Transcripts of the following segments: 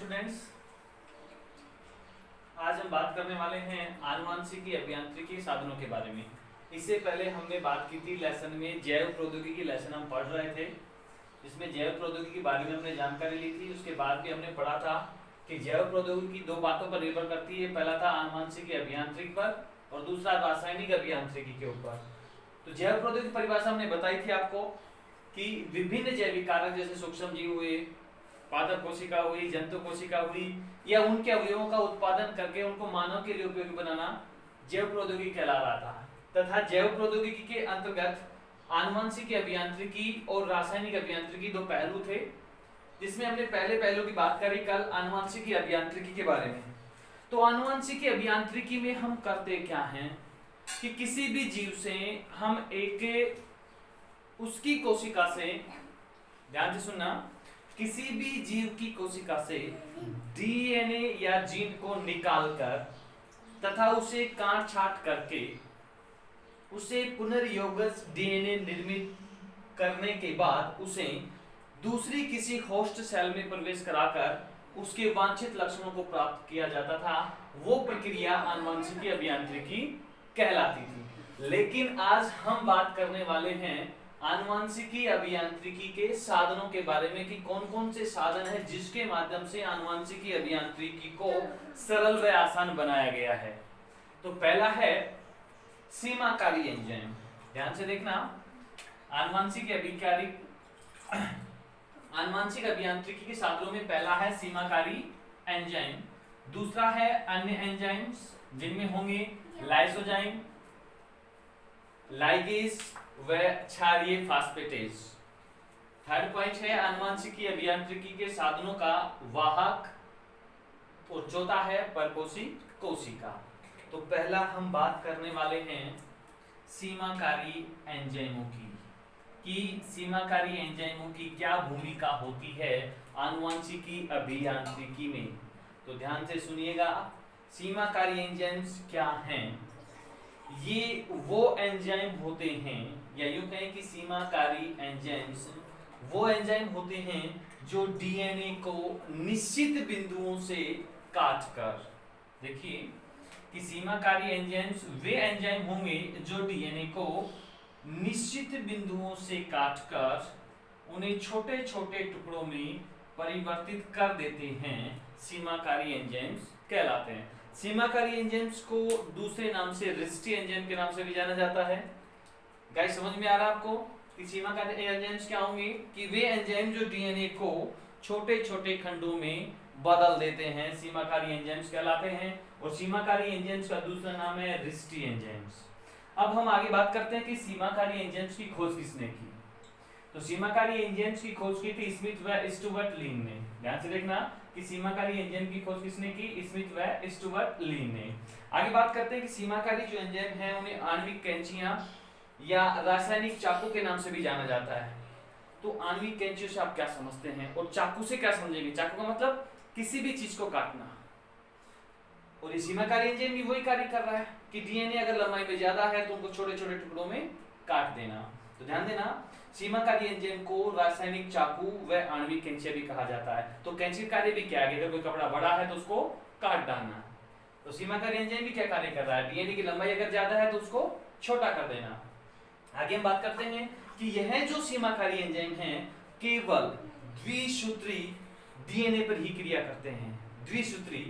Students, आज हम बात करने वाले हैं आनुवांशिकी अभियांत्रिकी साधनों के बारे में। इससे पहले हमने बात की थी लेसन में जैव प्रौद्योगिकी लेसन हम पढ़ रहे थे, जिसमें जैव प्रौद्योगिकी के बारे में हमने जानकारी ली थी। उसके बाद भी हमने पढ़ा था कि जैव प्रौद्योगिकी दो बातों पर निर्भर करती है, पहला था आनुवांशिकी अभियांत्रिकी पर और दूसरा रासायनिक अभियांत्रिकी के ऊपर। तो जैव प्रौद्योगिकी परिभाषा हमने बताई थी आपको कि विभिन्न जैविक कारक जैसे सूक्ष्म जीव हुए, पादप कोशिका हुई, जंतु कोशिका हुई या उनके अवयवों का उत्पादन करके उनको मानव के लिए उपयोगी बनाना जैव प्रौद्योगिकी कहला रहा था। तथा जैव प्रौद्योगिकी के अंतर्गत आनुवांशिकी अभियांत्रिकी और रासायनिक अभियांत्रिकी दो पहलू थे, जिसमें हमने पहले पहलू की बात करी कल आनुवांशिकी अभियांत्रिकी के बारे में। तो आनुवांशिकी अभियांत्रिकी में हम करते क्या हैं कि किसी भी जीव से हम एक उसकी कोशिका से, ध्यान से सुनना, किसी भी जीव की कोशिका से डीएनए या जीन को निकालकर तथा उसे काट छांट करके उसे पुनर्योगज डीएनए निर्मित करने के बाद उसे दूसरी किसी होस्ट सेल में प्रवेश कराकर उसके वांछित लक्षणों को प्राप्त किया जाता था। वो प्रक्रिया आनुवांशिकी अभियांत्रिकी कहलाती थी। लेकिन आज हम बात करने वाले हैं आनुवांशिकी अभियांत्रिकी के साधनों के बारे में कि कौन कौन से साधन है जिसके माध्यम से आनुवांशिकी अभियांत्रिकी को सरल व आसान बनाया गया है। तो पहला है सीमाकारी एंजाइम। ध्यान से देखना, आनुवांशिक अभियांत्रिकी के साधनों में पहला है सीमाकारी एंजाइम, दूसरा है अन्य एंजाइम्स जिनमें होंगे लाइसोजाइम, लाइगेज व क्षारीय फास्फेटेज। थर्ड पॉइंट है आनुवांशिकी अभियांत्रिकी के साधनों का वाहक और चौथा है परपोषी कोशिका। तो पहला हम बात करने वाले हैं सीमाकारी एंजाइमों की कि सीमाकारी एंजाइमों की क्या भूमिका होती है आनुवांशिकी अभियांत्रिकी में। तो ध्यान से सुनिएगा, सीमाकारी एंजाइम्स क्या हैं। ये वो एंजाइम होते हैं, या यूं कहें कि सीमाकारी एंजाइम्स वो एंजाइम होते हैं जो डीएनए को निश्चित बिंदुओं से काटकर, देखिए कि सीमाकारी एंजाइम्स वे एंजाइम होंगे जो डीएनए को निश्चित बिंदुओं से काटकर उन्हें छोटे छोटे टुकड़ों में परिवर्तित कर देते हैं, सीमाकारी एंजाइम्स कहलाते हैं। सीमाकारी एंजाइम्स को दूसरे नाम से रिस्टी एंजाइम के नाम से भी जाना जाता है। गाइस समझ में आ रहा है आपको कि सीमाकारी एंजाइम्स क्या होंगे कि वे एंजाइम जो डीएनए को छोटे छोटे खंडों में बदल देते हैं, सीमाकारी एंजाइम्स कहलाते हैं। और सीमाकारी एंजाइम्स का दूसरा नाम है रिस्टी एंजाइम्स। अब हम आगे बात करते हैं कि सीमाकारी एंजाइम्स की खोज किसने की। तो सीमाकारी एंजाइम्स की खोज की थी स्मिथ व स्टुअर्ट लीन ने। ध्यान से देखना कि सीमाकारी एंजाइम की खोज किसने की, स्मिथ व स्टुअर्ट लीन ने। आगे बात करते हैं कि सीमाकारी जो एंजाइम हैं उन्हें आणविक कैंचियां या रासायनिक चाकू के नाम से भी जाना जाता है। तो आणविक कैंचियों से आप क्या समझते हैं और चाकू से क्या समझेंगे? चाकू का मतलब किसी भी चीज को काटना, और ये सीमाकारी एंजाइम भी वही कार्य कर रहा है कि डीएनए अगर लंबाई में ज्यादा है तो उनको छोटे छोटे टुकड़ों में काट देना। तो ध्यान देना, सीमाकारी एंजाइम को रासायनिक चाकू व आणविक कैंचिया भी कहा जाता है। तो कैंची कार्य भी क्या है, अगर कोई कपड़ा बड़ा है तो उसको काट डालना। तो सीमाकारी एंजाइम भी क्या कार्य कर रहा है, डीएनए की लंबाई अगर ज्यादा है तो उसको छोटा कर देना। आगे हम बात करते हैं कि यह जो सीमाकारी एंजाइम हैं केवल द्विसूत्री डीएनए पर ही क्रिया करते हैं। द्विसूत्री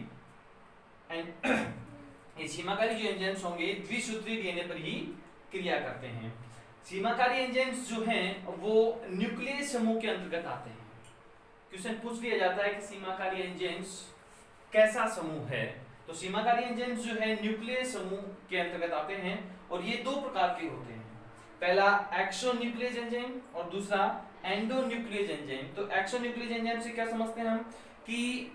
ये सीमाकारी जो एंजाइम्स होंगे द्विसूत्री डीएनए पर ही क्रिया करते हैं। सीमाकारी एंजाइम्स जो हैं वो न्यूक्लियस समूह के अंतर्गत आते हैं। क्वेश्चन पूछ लिया जाता है कि सीमाकारी एंजाइम्स कैसा समूह है। तो सीमाकारी एंजाइम्स जो है न्यूक्लियस समूह के अंतर्गत आते हैं और ये दो प्रकार के होते हैं। पहला एक्सोन्यूक्लियस एंजाइम और दूसरा एंडोन्यूक्लियस एंजाइम। तो एक्सोन्यूक्लियस एंजाइम से क्या समझते हैं हम कि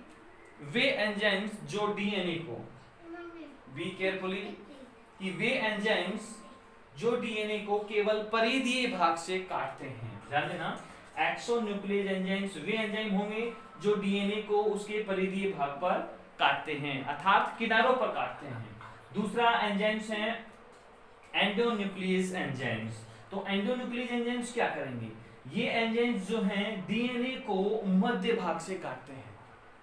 वे एंजाइम्स जो डीएनए को, बी केयरफुली, कि वे एंजाइम्स जो डीएनए को केवल परिधीय भाग से काटते हैं। ध्यान देना, एक्सोन्यूक्लियस एंजाइम्स वे एंजाइम होंगे जो डीएनए को उसके परिधीय भाग पर काटते हैं, अर्थात किनारों पर काटते हैं। दूसरा एंजाइम्स हैं एंडोन्यूक्लियस एंजाइम्स। तो एंडोन्यूक्लियस एंजाइम्स क्या करेंगे, ये एंजाइम्स जो हैं डीएनए को मध्य भाग से काटते हैं।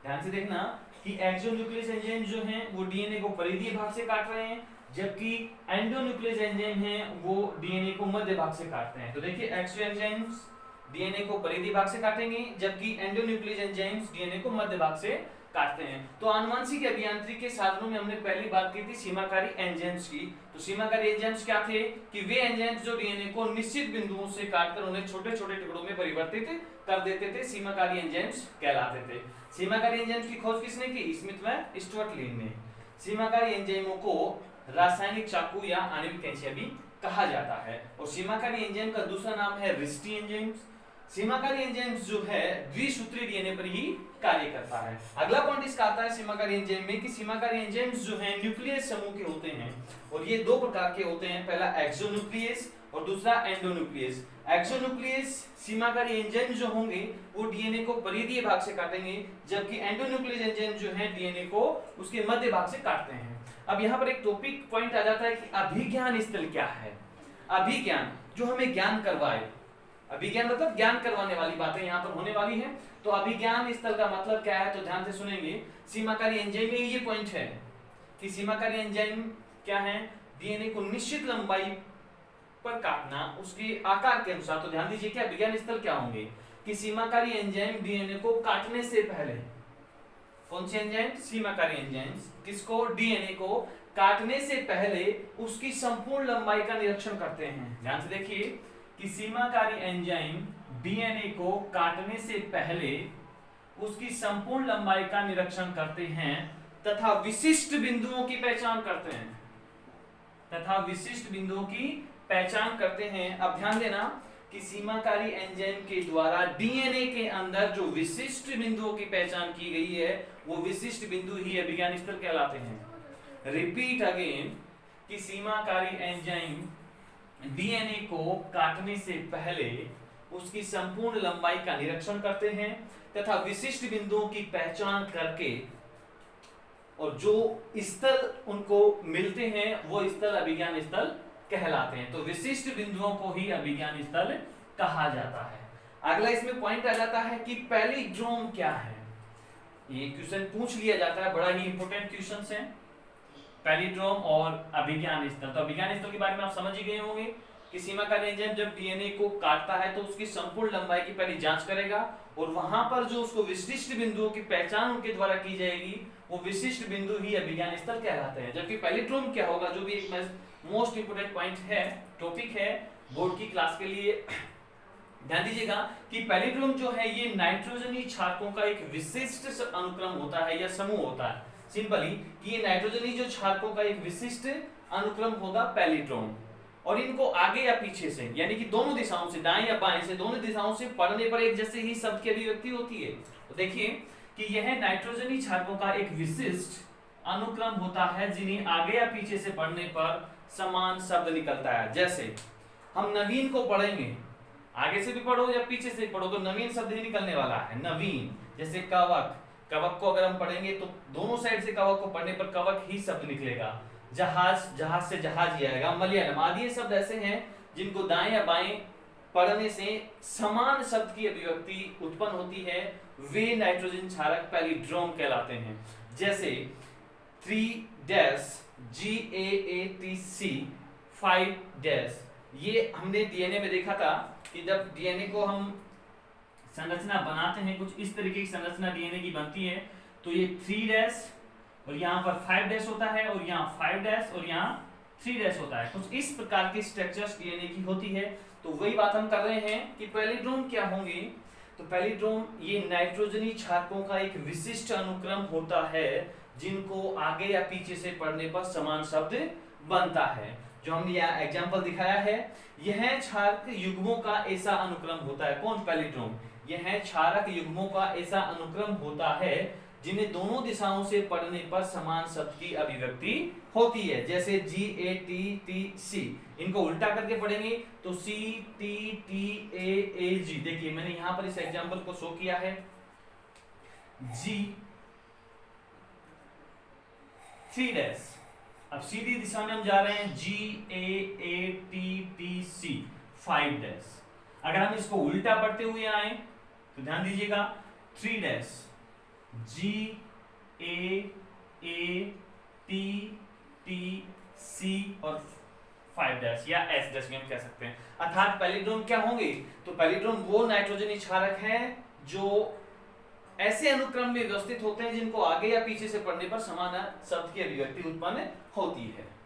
ध्यान से देखना कि एक्सोन्यूक्लियस एंजाइम जो हैं वो डीएनए को परिधीय भाग से काट रहे हैं, जबकि एंडोन्यूक्लियस एंजाइम हैं वो डीएनए को मध्य भाग से काटते हैं। तो देखिए एक्सो एंजाइम्स डीएनए को परिधीय भाग से काटेंगे, जबकि एंडोन्यूक्लियस एंजाइम्स डीएनए को मध्य भाग से काटते हैं। तो आनुवंशिक अभियांत्रिकी के साधनों में हमने पहली बात की थी सीमाकारी एंजाइम्स की। तो सीमाकारी एंजाइम्स क्या थे कि वे एंजाइम्स जो डीएनए को निश्चित बिंदुओं से काटकर उन्हें छोटे-छोटे टुकड़ों में परिवर्तित कर देते थे, सीमाकारी एंजाइम्स कहलाते थे। सीमाकारी एंजाइम्स की खोज किसने की? स्मिथ व स्टुअर्ट लिन ने। सीमाकारी एंजाइमों को रासायनिक चाकू या आणविक कैंचिया भी कहा जाता है। और सीमाकारी एंजाइम का दूसरा नाम है रिस्टी एंजाइम्स। सीमाकारी एंजाइम्स जो है द्विसूत्री डीएनए पर ही कार्य करता है। अगला पॉइंट इसका आता है सीमाकारी एंजाइम में कि सीमाकारी एंजाइम्स जो हैं न्यूक्लियस समूह के होते हैं, और ये दो प्रकार के होते हैं, पहला एक्सोन्यूक्लियस और दूसरा एंडोन्यूक्लियस। एक्सोन्यूक्लियस सीमाकारी एंजाइम जो होंगे वो डीएनए को परिधीय भाग से काटेंगे, जबकि एंडोन्यूक्लियस एंजाइम जो है डीएनए को उसके मध्य भाग से काटते हैं। अब यहाँ पर एक टॉपिक पॉइंट आ जाता है कि अभिज्ञान स्थल क्या है। अभिज्ञान जो हमें ज्ञान करवाए, अभिज्ञान मतलब ज्ञान करवाने वाली बातें यहाँ पर होने वाली हैं। तो अभिज्ञान स्थल का मतलब क्या है, तो ध्यान से सुनेंगे। सीमाकारी एंजाइम में ये पॉइंट है कि सीमाकारी एंजाइम क्या है, डीएनए को निश्चित लंबाई पर काटना उसके आकार के अनुसार। तो ध्यान दीजिए कि अभिज्ञान स्थल क्या होंगे कि सीमाकारी एंजाइम डीएनए को काटने से पहले, कौन से एंजाइम? सीमाकारी एंजाइम्स किसको? डीएनए को काटने से पहले उसकी संपूर्ण लंबाई का निरीक्षण करते हैं। ध्यान से देखिए कि सीमाकारी एंजाइम डीएनए को काटने से पहले उसकी संपूर्ण लंबाई का निरीक्षण करते हैं तथा विशिष्ट बिंदुओं की पहचान करते हैं, तथा विशिष्ट बिंदुओं की पहचान करते हैं। अब ध्यान देना कि सीमाकारी एंजाइम के द्वारा डीएनए के अंदर जो विशिष्ट बिंदुओं की पहचान की गई है वो विशिष्ट बिंदु ही अभिज्ञान स्थल कहलाते हैं। रिपीट अगेन कि सीमाकारी एंजाइम डीएनए को काटने से पहले उसकी संपूर्ण लंबाई का निरीक्षण करते हैं तथा विशिष्ट बिंदुओं की पहचान करके और जो स्थल उनको मिलते हैं वो स्थल अभिज्ञान स्थल कहलाते हैं। तो विशिष्ट बिंदुओं को ही अभिज्ञान स्थल कहा जाता है। अगला इसमें पॉइंट आ जाता है कि पैलिड्रोम क्या है। ये क्वेश्चन पूछ लिया जाता है, बड़ा ही इंपॉर्टेंट क्वेश्चन है पैलिड्रोम और अभिज्ञान स्थल। तो अभिज्ञान स्थल के बारे में आप समझ ही गए होंगे कि सीमाकारी एंजाइम जब डीएनए को काटता है तो उसकी संपूर्ण लंबाई की पहले जांच करेगा और वहां पर जो उसको विशिष्ट बिंदुओं की पहचान उनके द्वारा की जाएगी वो विशिष्ट बिंदु ही अभिज्ञान स्थल कहलाते हैं। जबकि पैलिड्रोम क्या होगा, जो भी एक मोस्ट इंपोर्टेंट पॉइंट है, टॉपिक है बोर्ड की क्लास के लिए, ध्यान दीजिएगा कि पैलिड्रोम जो है ये नाइट्रोजनी क्षारकों का एक विशिष्ट अनुक्रम होता है या समूह होता है। सिंपली कि ये नाइट्रोजनी जो क्षारकों का एक विशिष्ट अनुक्रम होगा पैलिड्रोम, और इनको आगे या पीछे से यानी कि दोनों दिशाओं से, दाएं या बाएं से, दोनों दिशाओं से पढ़ने पर एक जैसे ही शब्द की अभिव्यक्ति होती है। तो देखिए कि यह नाइट्रोजनी क्षारकों का एक विशिष्ट अनुक्रम होता है जिन्हें आगे या पीछे से पढ़ने पर समान शब्द निकलता है। जैसे हम नवीन को पढ़ेंगे, आगे से भी पढ़ो या पीछे से पढ़ो तो नवीन शब्द ही निकलने वाला है, नवीन। जैसे कवक, कवक को अगर हम पढ़ेंगे तो दोनों साइड से कवक को पढ़ने पर कवक ही शब्द निकलेगा। जहाज, जहाज से जहाज ही आएगा। मलयालम आदि ये शब्द ऐसे हैं जिनको दाएं या बाएं पढ़ने से समान शब्द की अभिव्यक्ति उत्पन्न होती है, वे नाइट्रोजन क्षारक पैलिड्रोम कहलाते हैं। जैसे 3 GAATC 5 ये हमने डीएनए में देखा था कि जब डीएनए को हम संरचना बनाते हैं, कुछ इस तरीके की संरचना डीएनए की बनती है, तो ये 3 और यहाँ पर 5 होता है और यहाँ 5 और यहाँ 3 होता है। कुछ इस प्रकार की स्ट्रक्चर्स डीएनए की होती है। तो वही बात हम कर रहे हैं कि पैलिड्रोम क्या होंगे। तो पैलिड्रोम ये नाइट्रोजनी क्षारकों का एक विशिष्ट अनुक्रम होता है जिनको आगे या पीछे से पढ़ने पर समान शब्द बनता है। जो हमने यहाँ एग्जाम्पल दिखाया है, यह क्षारक युग्मों का ऐसा अनुक्रम होता है। कौन? पैलिड्रोम। यह क्षारक युग्मों का ऐसा अनुक्रम होता है जिन्हें दोनों दिशाओं से पढ़ने पर समान शब्द की अभिव्यक्ति होती है। जैसे GATTC, इनको उल्टा करके पढ़ेंगे तो CTTAAG। देखिए मैंने यहां पर इस एग्जांपल को शो किया है, G 3 अब सीधी दिशा में हम जा रहे हैं GAATTC 5 अगर हम इसको उल्टा पढ़ते हुए आए तो ध्यान दीजिएगा 3 G A A T T C और 5 डैश या S डैश भी हम कह सकते हैं। अर्थात पैलिड्रोम क्या होंगे? तो पैलिड्रोम वो नाइट्रोजनी क्षारक हैं जो ऐसे अनुक्रम में व्यवस्थित होते हैं जिनको आगे या पीछे से पढ़ने पर समान शब्द की अभिव्यक्ति उत्पन्न होती है।